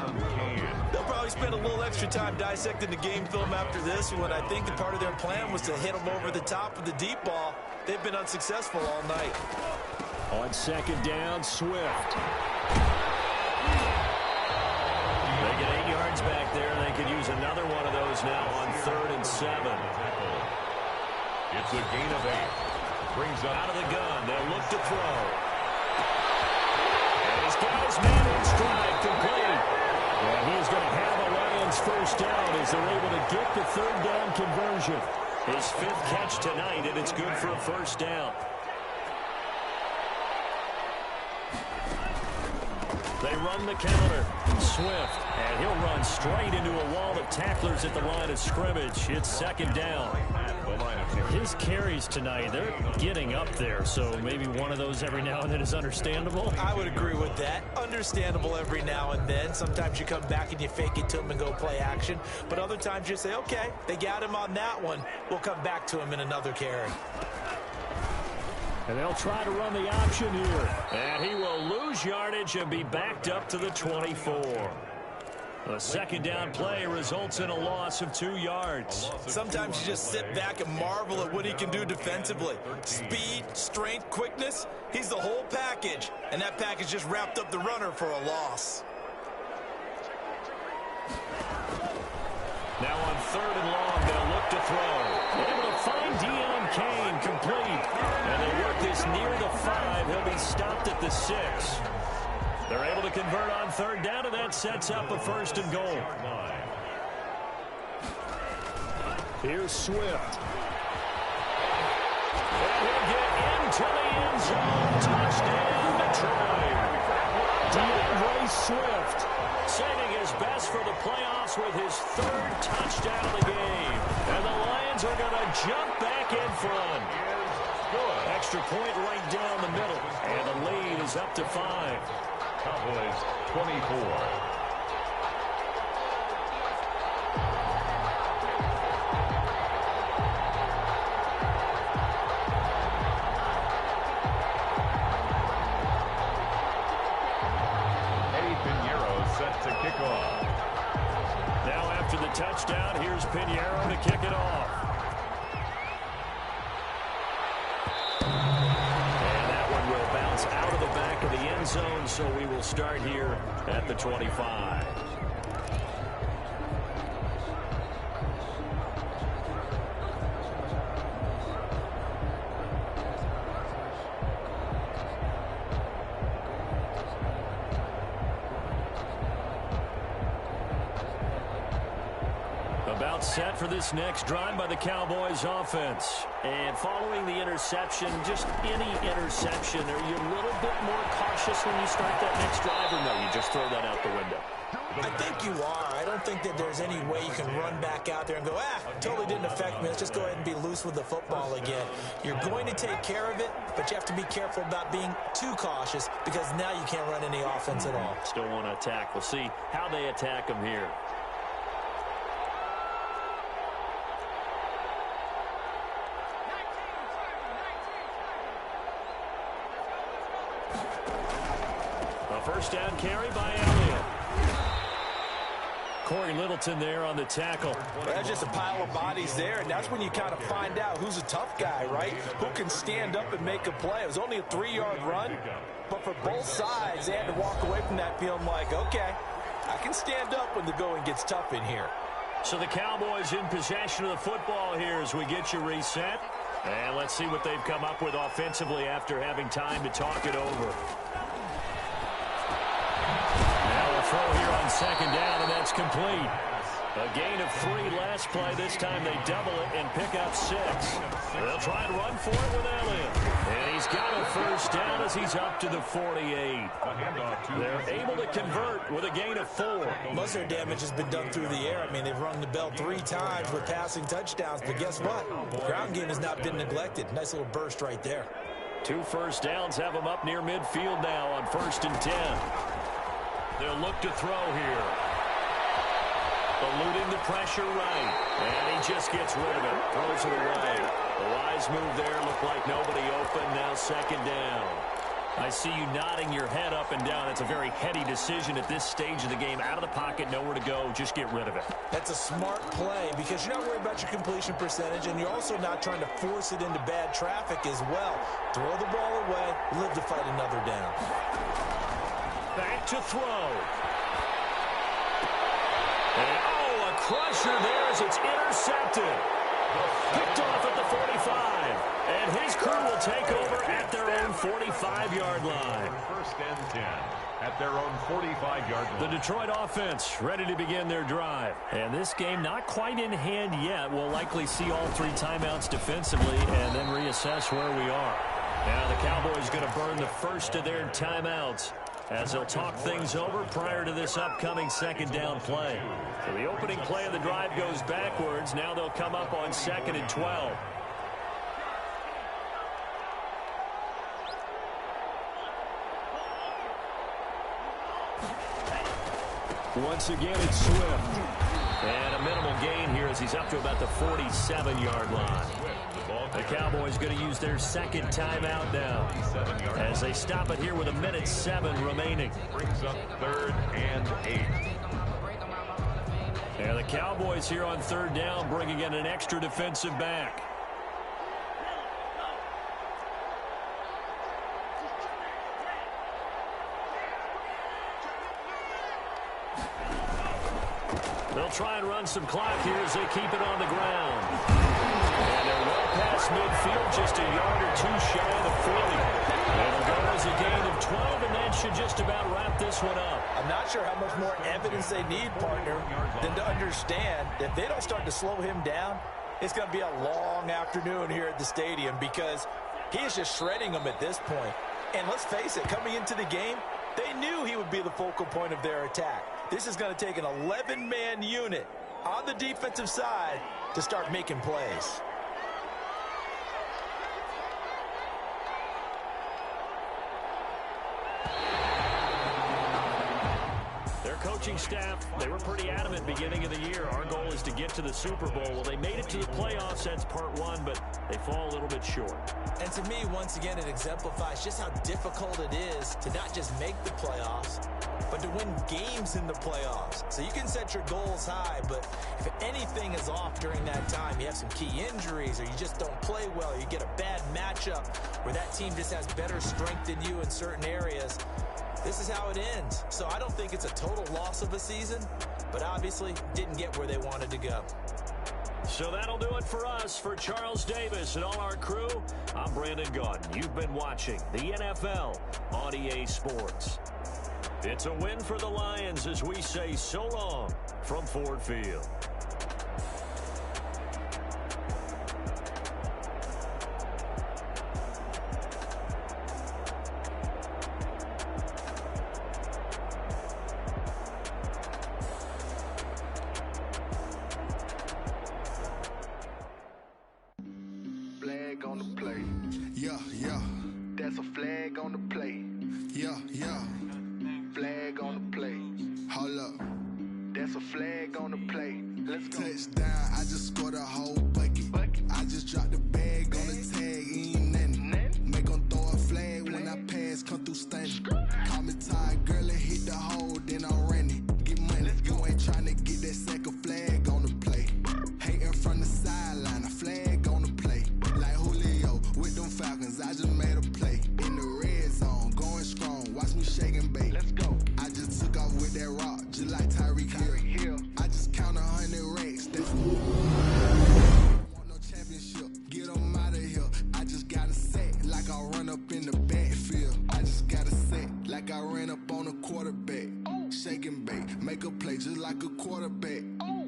They'll probably spend a little extra time dissecting the game film after this one. I think the part of their plan was to hit them over the top of the deep ball. They've been unsuccessful all night. On 2nd down, Swift. They get 8 yards back there, and they could use another one of those now on 3rd and 7. It's a gain of 8. Brings up out of the gun. They'll look to throw. And he's got his man in stride, complete. And he's going to have a Lions 1st down as they're able to get the 3rd down conversion. His 5th catch tonight, and it's good for a 1st down. They run the counter. Swift, and he'll run straight into a wall of tacklers at the line of scrimmage. It's 2nd down. His carries tonight, they're getting up there, so maybe one of those every now and then is understandable. I would agree with that. Understandable every now and then. Sometimes you come back and you fake it to him and go play action. But other times you say, okay, they got him on that one. We'll come back to him in another carry. And they'll try to run the option here. And he will lose yardage and be backed up to the 24. A 2nd down play results in a loss of 2 yards. Sometimes you just sit back and marvel at what he can do defensively. Speed, strength, quickness, he's the whole package. And that package just wrapped up the runner for a loss. Now on 3rd and long, they'll look to throw. Able to find Deon Cain, complete. And they work this near the 5. He'll be stopped at the 6. They're able to convert on 3rd down, and that sets up a 1st and goal. Here's Swift. And he'll get into the end zone. Touchdown, Detroit. DeAndre Swift saving his best for the playoffs with his third touchdown of the game. And the Lions are going to jump back in front. Extra point right down the middle. And the lead is up to 5. Cowboys 24. Touchdown. Here's Pinheiro to kick it off. And that one will bounce out of the back of the end zone, so we will start here at the 25. Set for this next drive by the Cowboys offense. And following the interception, just any interception, are you a little bit more cautious when you start that next drive, or no, you just throw that out the window? I think you are. I don't think that there's any way you can run back out there and go, totally didn't affect me. Let's just go ahead and be loose with the football again. You're going to take care of it, but you have to be careful about being too cautious because now you can't run any offense at all. Still want to attack. We'll see how they attack them here. First down carry by Elliott. Corey Littleton there on the tackle. That's just a pile of bodies there, and that's when you kind of find out who's a tough guy, right? Who can stand up and make a play. It was only a 3-yard run, but for both sides, they had to walk away from that feeling like, okay, I can stand up when the going gets tough in here. So the Cowboys in possession of the football here as we get you reset. And let's see what they've come up with offensively after having time to talk it over. Throw here on second down, and that's complete. A gain of 3 last play. This time they double it and pick up 6. They'll try and run for it with Elliott. And he's got a first down as he's up to the 48. They're able to convert with a gain of 4. Most of their damage has been done through the air. I mean, they've rung the bell 3 times with passing touchdowns, but guess what? The ground game has not been neglected. Nice little burst right there. 2 first downs have them up near midfield now on 1st and 10. They'll look to throw here. Eluding the pressure right. And he just gets rid of it. Throws it away. The wise move there. Looked like nobody open. Now second down. I see you nodding your head up and down. It's a very heady decision at this stage of the game. Out of the pocket, nowhere to go. Just get rid of it. That's a smart play because you're not worried about your completion percentage, and you're also not trying to force it into bad traffic as well. Throw the ball away. Live to fight another down. Back to throw. And, a crusher there as it's intercepted. Picked off at the 45. And his crew will take over at their own 45-yard line. 1st and 10 at their own 45-yard line. The Detroit offense ready to begin their drive. And this game not quite in hand yet. We'll likely see all 3 timeouts defensively and then reassess where we are. Now the Cowboys going to burn the first of their timeouts as they'll talk things over prior to this upcoming second down play. So the opening play of the drive goes backwards. Now they'll come up on 2nd and 12. Once again, it's Swift. And a minimal gain here as he's up to about the 47-yard line. The Cowboys going to use their second timeout now as they stop it here with 1:07 remaining. Brings up 3rd and 8. And the Cowboys here on 3rd down bringing in an extra defensive back. They'll try and run some clock here as they keep it on the ground. And they're well past midfield, just a yard or 2 shy of the 40. It'll go as a gain of 12, and that should just about wrap this one up. I'm not sure how much more evidence they need, partner, than to understand that if they don't start to slow him down, It's going to be a long afternoon here at the stadium because he is just shredding them at this point. And let's face it, coming into the game, they knew he would be the focal point of their attack. This is going to take an 11-man unit on the defensive side to start making plays. Their coaching staff, they were pretty adamant beginning of the year. Our goal is to get to the Super Bowl. Well, they made it to the playoffs. That's part one, but they fall a little bit short. And to me, once again, it exemplifies just how difficult it is to not just make the playoffs, but to win games in the playoffs. So you can set your goals high, but if anything is off during that time, you have some key injuries or you just don't play well, or you get a bad matchup where that team just has better strength than you in certain areas, this is how it ends. So I don't think it's a total loss of a season, but obviously didn't get where they wanted to go. So that'll do it for us. For Charles Davis and all our crew, I'm Brandon Gaudin. You've been watching the NFL on EA Sports. It's a win for the Lions as we say so long from Ford Field. On the play. Yeah, yeah. That's a flag on the play. Yeah, yeah. Flag on the play. Hold up. That's a flag on the play. Let's go. Touchdown, I just scored a whole bucket. I just dropped the bag on the tag, ain't nothing. Make them throw a flag when I pass, come through stunning. Call me tired, girl, and hit the hole, then I'm running. Get money, you ain't trying to get that second flag on the play. Hating from the sideline, a flag on the play. Like Julio with them Falcons, I just made a play. In the red zone, going strong, watch me shake and bake. Let's go. I just took off with that rock, just like Tyreek Hill. I just count 100 racks, that's want no championship, get them out of here. I just got a set, like I run up in the backfield. I just got a set, like I ran up on a quarterback. Shake and bake, make a play just like a quarterback.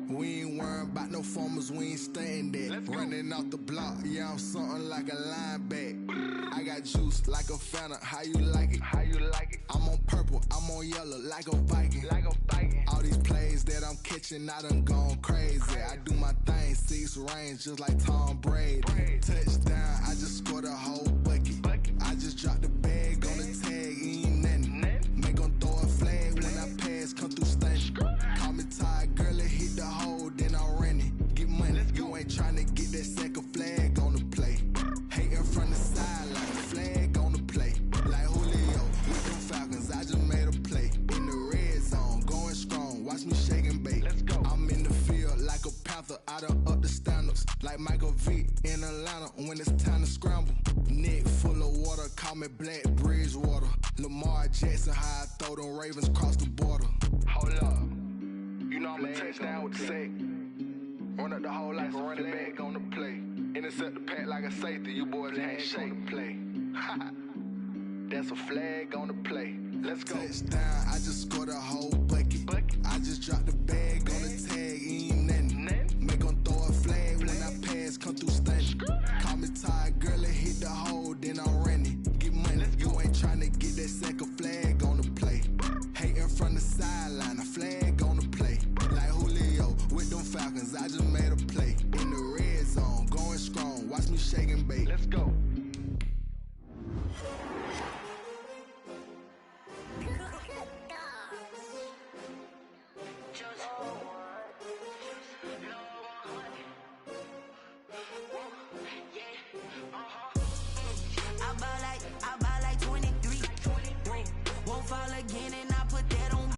We ain't worrying about no formers, we ain't staying there. Running off the block, yeah, I'm something like a linebacker. I got juice like a Fanta, how you like it? How you like it? I'm on purple, I'm on yellow, like a Viking. Like a Viking. All these plays that I'm catching, I done gone crazy. I do my thing, 6 range, just like Tom Brady. Touchdown, I just scored a whole bucket. I just dropped the bag on the tag, ain't nothing. Make them throw a flag when I pass, come through stunning. Call me tired, girl, and hit the hole, then I'm running. Get money, you ain't trying to get that second flag on the play. Hating from the sideline, flag on the play. Like Julio with them Falcons, I just made a play. In the red zone, going strong, watch me shake and bake. Let's go. I'm in the field like a Panther, I done up the standards. Like Michael Vick in Atlanta when it's time to scramble. Neck full of water, call me Black Bridgewater. Lamar Jackson, how I throw them Ravens cross the border. Hold up. You know I'm a touchdown with the sack. Run up the whole like a running back on the play. Intercept the pack like a safety, you boys ain't shake the play. That's a flag on the play. Let's go. Touchdown, I just scored a whole bucket. I just dropped the bag on the tag, ain't nothing. Make them throw a flag when I pass, come through stunning. Call me tired, girl, and hit the hole, then I'm running. Get money, you ain't trying to get that second flag on the play. Hating from the sideline, a flag on the play. Like Julio with them Falcons, I just made a play. In the red zone, going strong, watch me shake and bake. Let's go. I buy like 23. Won't fall again and I put that on.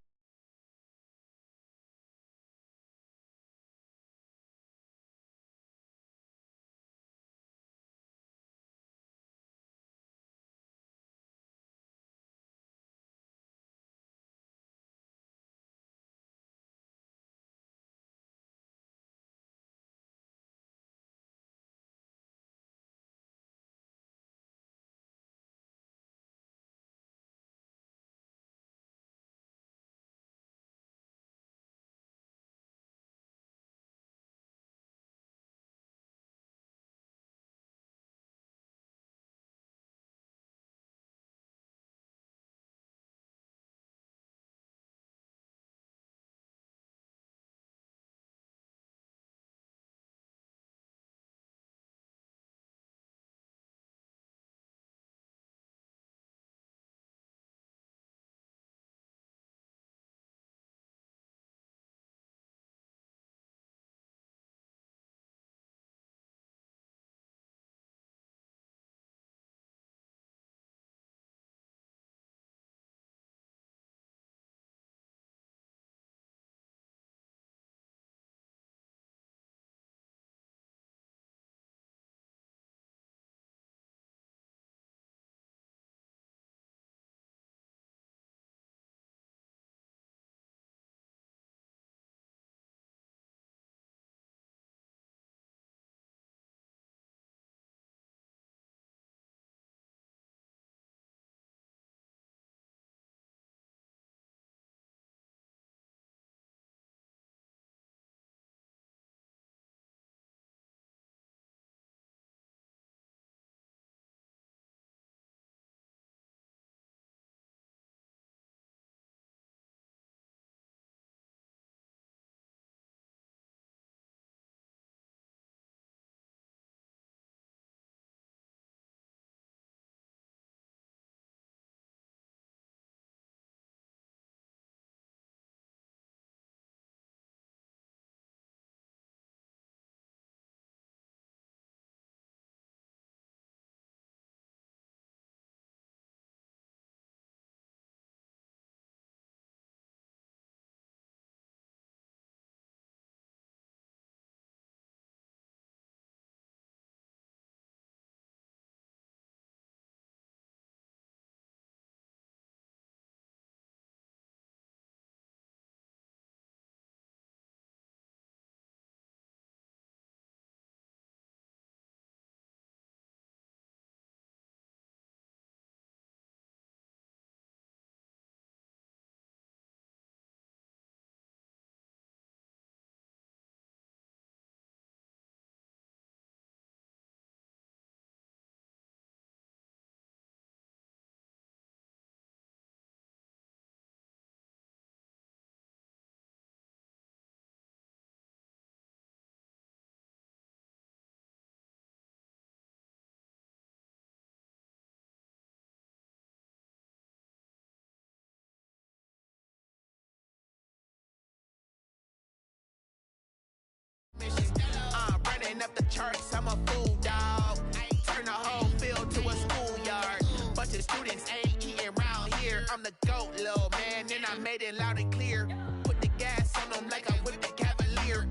running up the charts, I'm a fool, dog. Turn the whole field to a schoolyard. Bunch of students ain't eating round here. I'm the GOAT, little man, and I made it loud and clear. Put the gas on them like I whipped the Cavalier.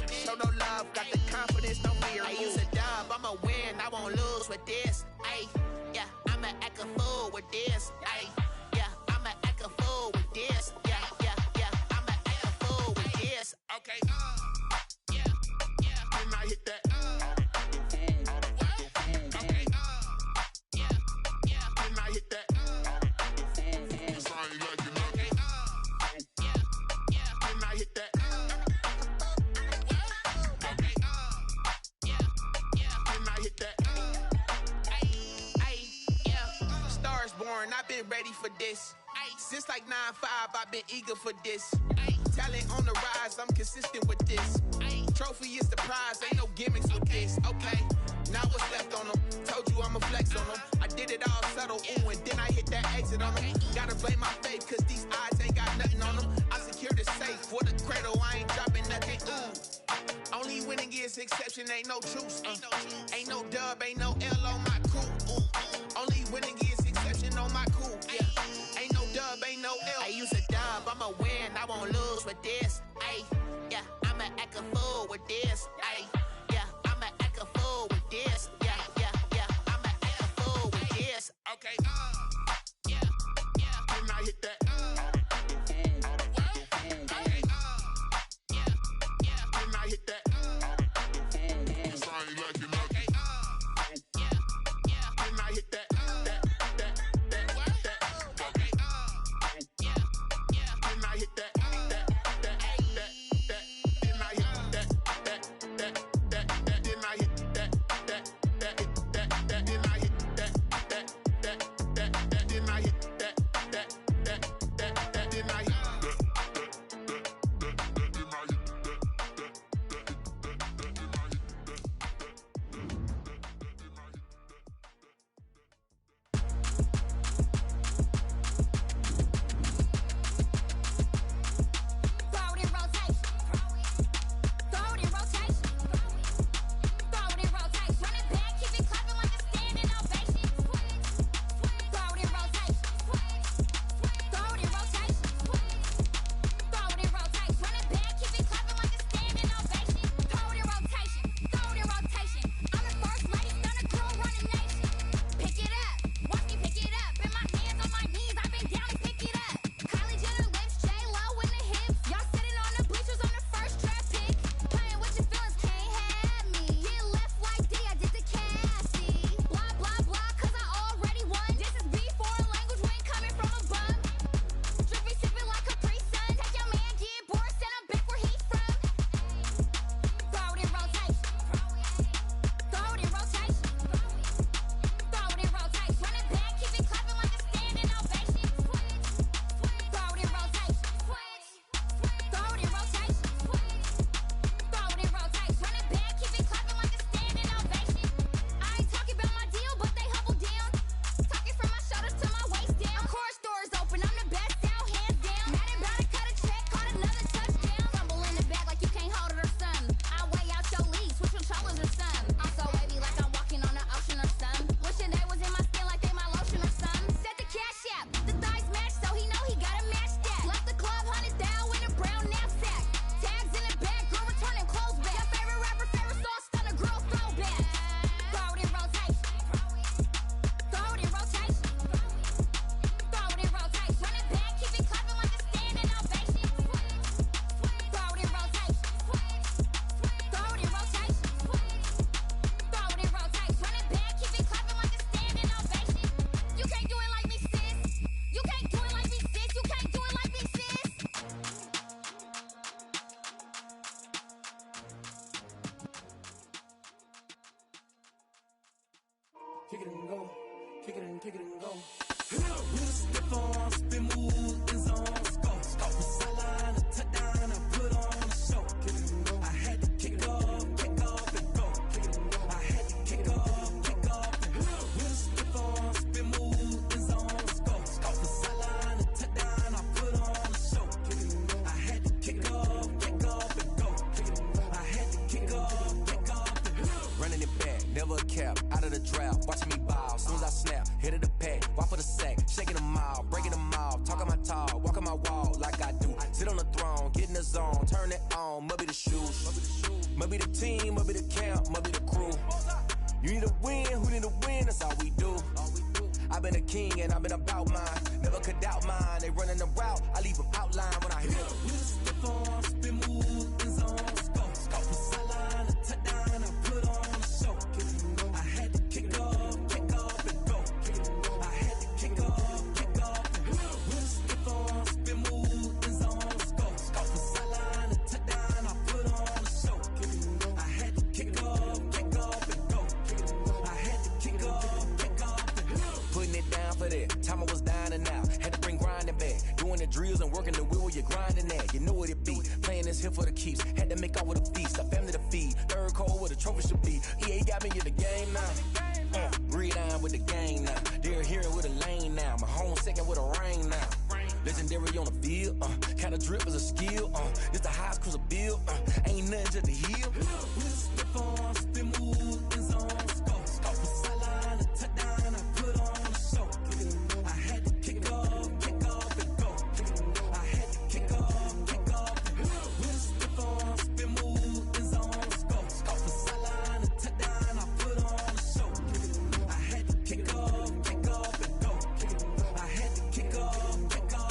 Show no love, got the confidence, no fear. I use a dub, I'ma win, I won't lose with this. Ay, yeah, I'ma act a fool with this. Ay, yeah, I'ma act a fool with this. Yeah, yeah, yeah, I'ma act a fool with this. Okay, yeah, yeah, then I hit that. I've been ready for this. Since like 9-5, I've been eager for this. Talent on the rise, I'm consistent with this. Trophy is the prize, ain't no gimmicks with this. Okay, now what's left on them? Told you I'ma flex on them. I did it all subtle, ooh, and then I hit that exit on them. Gotta blame my faith, cause these odds ain't got nothing on them. I secured the safe for the cradle, I ain't dropping nothing, ooh. Only winning is exception, ain't no truce. Ain't no dub, ain't no L on my crew, ooh. Only winning is exception on my cool, yeah. Ain't no dub, ain't no L. I use a dub, I'ma win, I won't lose with this. Ay, yeah, I'ma act a fool with this. Ay, yeah, I'ma act a fool with this. Yeah, yeah, yeah, I'ma act a fool with this. Okay, yeah, yeah, then I hit that. Okay, yeah, yeah, then I hit that. kick it and go, kick it and go. With a stiff arm, spin move, in zones, go. From sideline to touchdown, I put on a show. I had to kick off and go. I had to kick off and go. With a stiff arm, spin move, in zones, go. From sideline to touchdown, I put on a show. I had to kick off and go. I had to kick off and go. bag, never a cap, out of the draft, watching me ball. Soon as I snap, hit of the pack, walk for the sack, shaking them all, breaking them all, talking my talk, walking my wall like I do. Sit on the throne, get in the zone, turn it on, must be the shoes, must be the team, must be the camp, must be the crew. You need a win, who need a win, that's all we do. I've been a king and I've been about mine, never could doubt mine. They running the route, I leave them outline when I hit them. We step on, spin move, in zone, go. From sideline to touchdown, I put on a show. I had to kick off and go. I had to kick off and go. We step on, spin move, in zone, go. From sideline to touchdown, I put on a show. I had to kick off and go. I had to kick off and go. Putting it down for that, time I was dying and out. Had to bring grinding back, doing the drills and working the wheel where you're grinding at. You know what it be, playing this here for the keeps. Had to make out with a feast, a family to feed. Third cold where the trophy should be. EA got me in the game now. Read on with the game now. They're hearing with a lane now. My home second with a rain now. Legendary on the field, kind of drip is a skill. It's the highest cruiser bill, ain't nothing just to heal. We step on, spin move, in zone, go. From sideline to touchdown, I put on a show. I had to kick off and go. I had to kick off and go. We step on, spin move, in zone, go. From sideline to touchdown, I put on a show. I had to kick off and go. I had to kick off and go.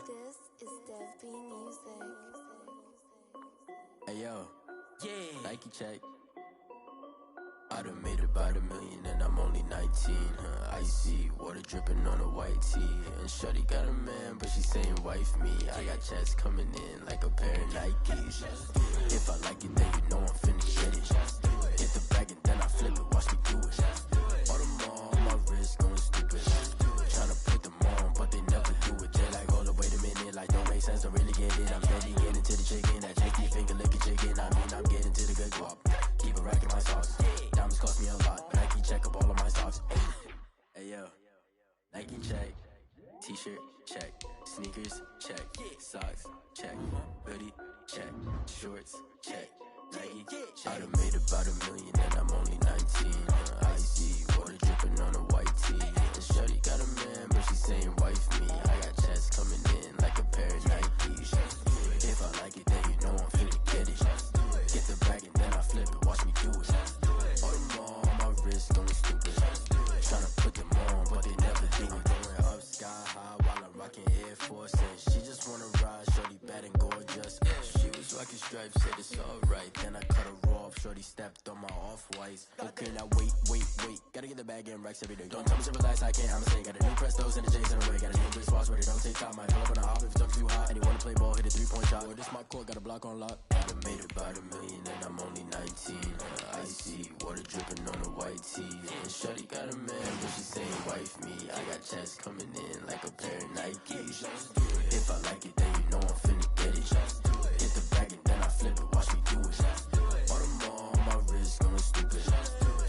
This is Dev B Music. Hey yo, yeah, Nike check. I done made about $1 million and I'm only 19. Icy water dripping on a white tee. And shorty got a man, but she saying wife me. I got checks coming in like a pair of Nikes. If I like it, then you know I'm finna get it. Get the bag and then I flip it, watch me do it. All them on my wrist going stupid. Tryna put them on, but they never do it. They like, hold up, wait a minute, like don't make sense, don't really get it. I'm steady getting to the chicken, that jakey finger licking chicken. I mean, I'm getting to the good guap. Keep a rack in my sauce. Diamonds cost me a lot. Nike check up all of my stocks. Hey yo, Nike check. T-shirt check. Sneakers check. Socks check. Hoodie check. Shorts check. Nike check. I done made about $1 million and I'm only 19. Icy water dripping on a white tee. And shorty got a man, but she saying wife me. I got checks coming in like a pair of Nikes. If I like it, then you know I'm finna get it. Get the bag and then I flip it, watch me do it. All them on my wrist going stupid. Tryna put them on, but they never do it. Going up sky high while I'm rocking Air Force. And she just wanna ride, shorty bad and gorgeous. She was rocking stripes, said it's alright. Then I cut her off, shorty stepped on my off-whites. Okay, now wait. Gotta get the bag and racks every day. Don't tell me to relax, I can't, I'ma say. Got a new Prestos and a J's in the way. Got a new big spots where they don't take time. Might pull up on a hop if it's too hot. And you wanna play ball, hit a 3-point shot. Well, this my court, got a block on lock. I done made about $1 million and I'm only 19. Icy water dripping on a white tee. And shorty got a man, but she saying wife me. I got checks coming in like a pair of Nikes. If I like it, then you know I'm finna get it. Get the bag and then I flip it, watch me do it. All them on my wrist going stupid.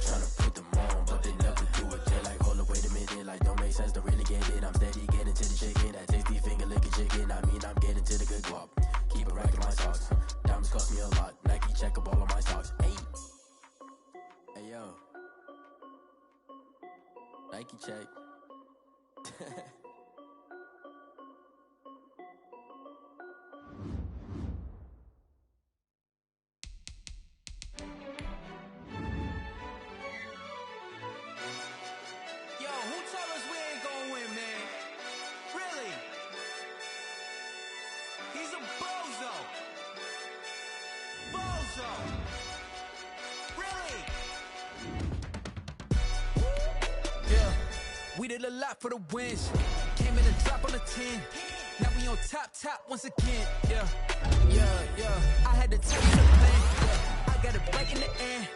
Tryna put them on, but they never do it. They're like, hold up, wait a minute, like don't make sense, don't really get it. I'm steady getting to the chicken, that tasty finger licking chicken. I mean, I'm getting to the good guap. Keep a rack in my socks. Diamonds cost me a lot. Nike check up all of my stocks. Hey yo, Nike check. Yo, who told us we ain't gonna win, man? Really? He's a bozo. Bozo. Really? Yeah, we did a lot for the wins. Came in a drop on the 10. Now we on top once again. Yeah. I had to tell you the plan. Yeah. I I got it right in the air.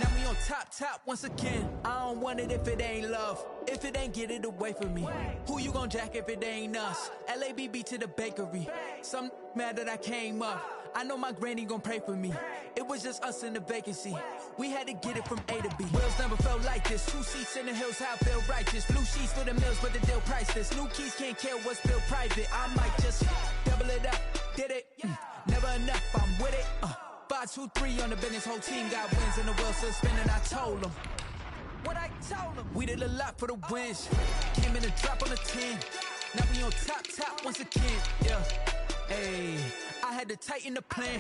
Now we on top once again. I don't want it if it ain't love. If it ain't, get it away from me. Who you gon' jack if it ain't us? LABB to the bakery. Some mad that I came up. I know my granny gon' pray for me. It was just us in the vacancy. We had to get it from A to B. Wheels never felt like this. 2 seats in the hills, how I feel righteous. Blue sheets for the mills, but the deal priceless. New keys can't care what's built private. I might just double it up. Did it? Never enough, I'm with it. 5, 2, 3 on the business. Whole team got wins and the wheels still spinning. I told them what I told them. We did a lot for the wins. Came in a drop on the 10. Now we on top once again. Yeah. Hey, I had to tighten the plan.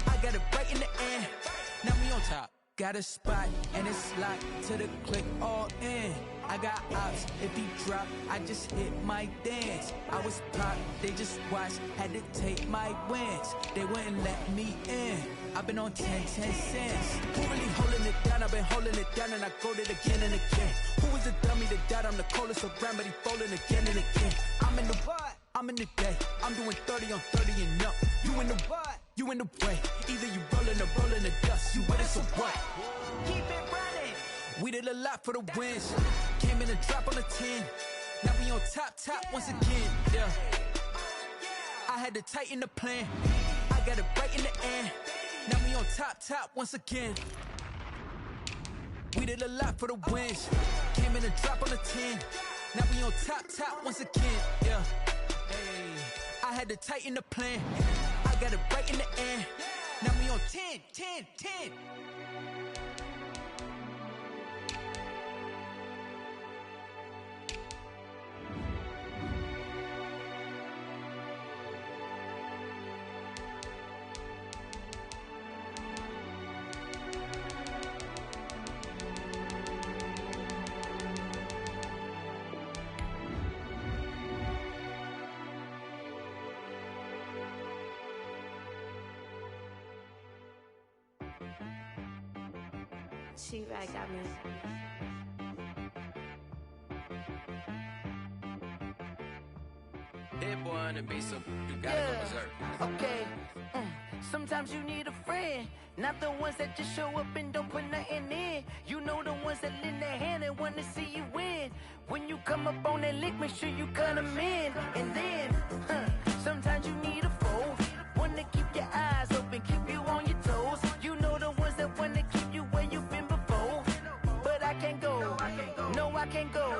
I got it right in the air. Now we on top. Got a spot and it's locked to the click all in. I got ops, if he drop, I just hit my dance. I was popped, they just watched, had to take my wins. They wouldn't let me in. I've been on 10 cents. Who really holding it down? I've been holding it down and I go it again and again. Who was the dummy that died? I'm the coldest around, but he folding again and again. I'm in the what? I'm in the day. I'm doing 30 on 30 and up. You in the what? You in the way. Either you rolling the dust. You with us or what? Keep it running. We did a lot for the wins. Came in a drop on the 10. Now we on top once again. Yeah. I had to tighten the plan. I got it right in the air. Now we on top once again. We did a lot for the wins. Came in a drop on the 10. Now we on top once again. Yeah. Hey, I had to tighten the plan. I got it right in the air. Now we on 10. She-Rag got me. Hit boy on the beat, so you gotta go berserk. Okay. Sometimes you need a friend, not the ones that just show up and don't put nothing in. You know the ones that lend their hand and wanna see you win. When you come up on that lick, make sure you cut them in. And then, sometimes you need a foe, one to keep your eyes open, keep you on your toes. You know the ones that wanna keep you where you've been before. But I can't go, no I can't go.